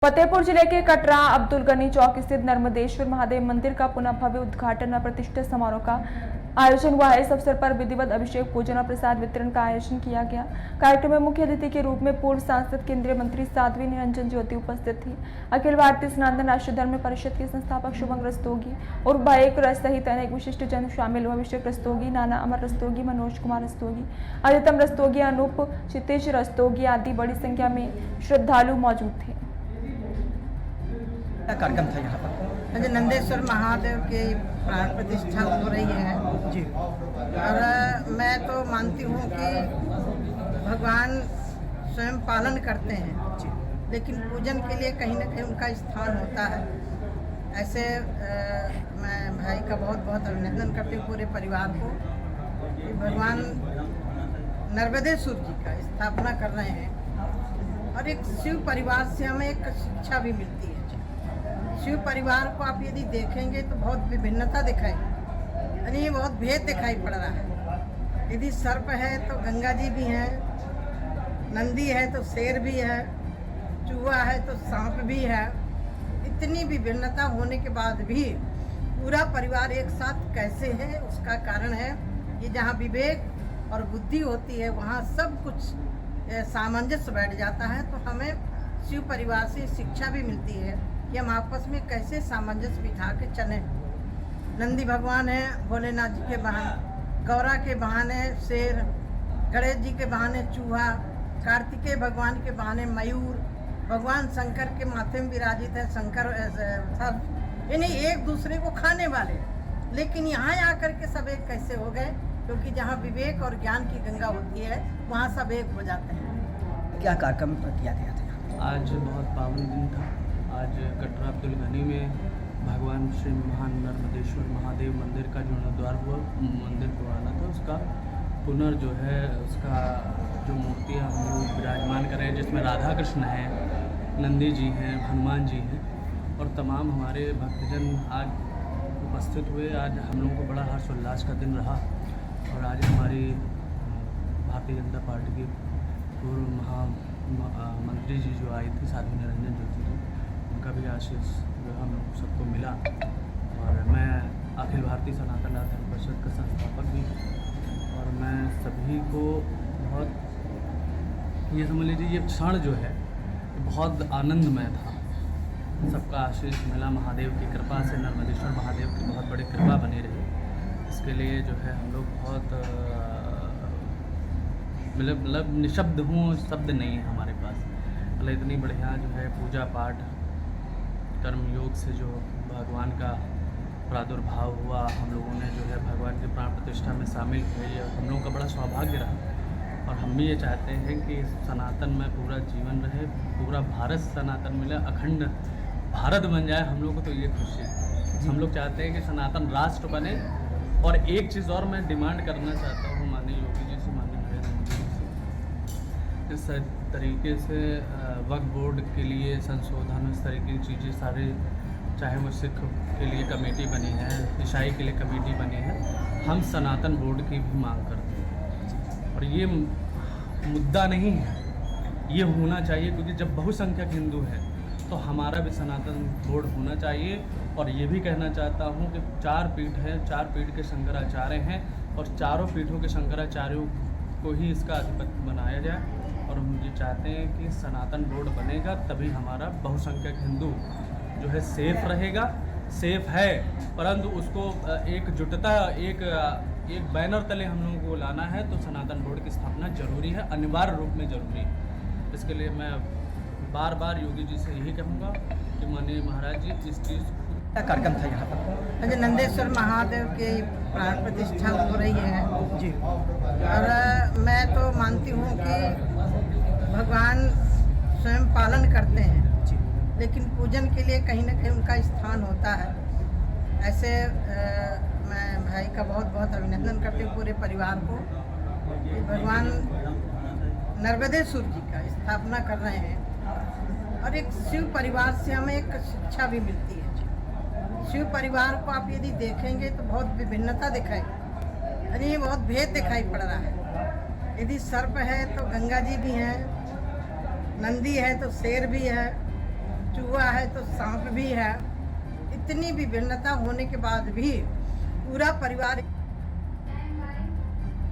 फतेहपुर जिले के कटरा अब्दुल गनी चौक स्थित नर्मदेश्वर महादेव मंदिर का पुनः भव्य उद्घाटन और प्रतिष्ठा समारोह का आयोजन हुआ है। इस अवसर पर विधिवत अभिषेक पूजन और प्रसाद वितरण का आयोजन किया गया। कार्यक्रम में मुख्य अतिथि के रूप में पूर्व सांसद केंद्रीय मंत्री साध्वी निरंजन ज्योति उपस्थित थी। अखिल भारतीय सनातन राष्ट्रीय धर्म परिषद के संस्थापक शुभम रस्तोगी और भाईक रस सहित अनेक विशिष्ट जन शामिल हुए। अभिषेक रस्तोगी, नाना अमर रस्तोगी, मनोज कुमार रस्तोगी, अधितम रस्तोगी, अनूप क्षितिज रस्तोगी आदि बड़ी संख्या में श्रद्धालु मौजूद थे। कार्यक्रम था यहाँ पर आज नंदेश्वर महादेव की प्राण प्रतिष्ठा हो रही है जी। और मैं तो मानती हूँ कि भगवान स्वयं पालन करते हैं जी। लेकिन पूजन के लिए कहीं ना कहीं उनका स्थान होता है। ऐसे मैं भाई का बहुत बहुत अभिनंदन करती हूँ पूरे परिवार को कि भगवान नर्मदेश्वर जी का स्थापना कर रहे हैं। और एक शिव परिवार से हमें एक शिक्षा भी मिलती है। शिव परिवार को आप यदि देखेंगे तो बहुत विभिन्नता दिखाई, यानी बहुत भेद दिखाई पड़ रहा है। यदि सर्प है तो गंगा जी भी हैं, नंदी है तो शेर भी है, चूहा है तो सांप भी है। इतनी विभिन्नता होने के बाद भी पूरा परिवार एक साथ कैसे है, उसका कारण है ये जहाँ विवेक और बुद्धि होती है वहाँ सब कुछ सामंजस्य बैठ जाता है। तो हमें शिव परिवार से शिक्षा भी मिलती है कि हम आपस में कैसे सामंजस्य बिठा के चलें। नंदी भगवान है भोलेनाथ जी के बहाने, गौरा के बहाने शेर, गणेश जी के बहाने चूहा, कार्तिकेय भगवान के बहाने मयूर, भगवान शंकर के माथे में विराजित है शंकर सब, यानी एक दूसरे को खाने वाले। लेकिन यहाँ आकर के सब एक कैसे हो गए, क्योंकि जहाँ विवेक और ज्ञान की गंगा होती है वहाँ सब एक हो जाते हैं। क्या कार्यक्रम किया गया था? आज बहुत पावन दिन था। आज कटरा अब्दुल गनी में भगवान श्री महान नर्मदेश्वर महादेव मंदिर का जीर्णोद्धार हुआ। मंदिर पुराना था, उसका पुनर् जो है उसका जो मूर्तियाँ हम लोग विराजमान कर रहे हैं, जिसमें राधा कृष्ण हैं, नंदी जी हैं, हनुमान जी हैं और तमाम हमारे भक्तजन आज उपस्थित हुए। आज हम लोगों को बड़ा हर्षोल्लास का दिन रहा। और आज हमारी भारतीय जनता पार्टी की पूर्व मंत्री जी जो आई थी साध्वी निरंजन ज्योति जी, उनका भी आशीष जो हम लोग सबको मिला। और मैं अखिल भारतीय सनातन धर्म परिषद का संस्थापक भी हूँ। और मैं सभी को बहुत ये समझ लीजिए ये क्षण जो है बहुत आनंदमय था। सबका आशीष मिला महादेव की कृपा से, नर्मदेश्वर महादेव की बहुत बड़ी कृपा बनी रही। इसके लिए जो है हम लोग बहुत मतलब निशब्द हूँ, शब्द नहीं है हमारे पास। मतलब इतनी बढ़िया जो है पूजा पाठ कर्म योग से जो भगवान का प्रादुर्भाव हुआ, हम लोगों ने जो है भगवान की प्राण प्रतिष्ठा में शामिल हुए। हम लोगों का बड़ा सौभाग्य रहा। और हम भी ये चाहते हैं कि सनातन में पूरा जीवन रहे, पूरा भारत सनातन मिले, अखंड भारत बन जाए। हम लोग को तो ये खुशी है। हम लोग चाहते हैं कि सनातन राष्ट्र बने। और एक चीज़ और मैं डिमांड करना चाहता हूँ माननीय योगी जी से, माननीय नरेंद्र मोदी जी से, इस तरीके से वक्फ बोर्ड के लिए संशोधन, इस तरीके की चीज़ें सारे, चाहे वो सिख के लिए कमेटी बनी है, ईसाई के लिए कमेटी बनी है, हम सनातन बोर्ड की भी मांग करते हैं। और ये मुद्दा नहीं है, ये होना चाहिए, क्योंकि जब बहुसंख्यक हिंदू है तो हमारा भी सनातन बोर्ड होना चाहिए। और ये भी कहना चाहता हूँ कि 4 पीठ हैं, 4 पीठ के शंकराचार्य हैं और चारों पीठों के शंकराचार्यों को ही इसका अधिपति बनाया जाए। और हम ये चाहते हैं कि सनातन बोर्ड बनेगा तभी हमारा बहुसंख्यक हिंदू जो है सेफ रहेगा। सेफ है, परंतु उसको एकजुटता, एक बैनर तले हम लोगों को लाना है। तो सनातन बोर्ड की स्थापना जरूरी है, अनिवार्य रूप में जरूरी है। इसके लिए मैं बार बार योगी जी से यही कहूँगा कि माननीय महाराज जी इस चीज़ क्या कार्यक्रम था यहाँ पर? आज नंदेश्वर महादेव की प्राण प्रतिष्ठा हो रही है जी। और मैं तो मानती हूँ कि भगवान स्वयं पालन करते हैं जी। लेकिन पूजन के लिए कहीं ना कहीं उनका स्थान होता है। ऐसे मैं भाई का बहुत बहुत अभिनंदन करती हूँ पूरे परिवार को कि भगवान नर्मदेश्वर जी का स्थापना कर रहे हैं। और एक शिव परिवार से हमें एक शिक्षा भी मिलती है। शिव परिवार को आप यदि देखेंगे तो बहुत विभिन्नता दिखाई, यानी बहुत भेद दिखाई पड़ रहा है। यदि सर्प है तो गंगा जी भी हैं, नंदी है तो शेर भी है, चूहा है तो सांप भी है। इतनी विभिन्नता होने के बाद भी पूरा परिवार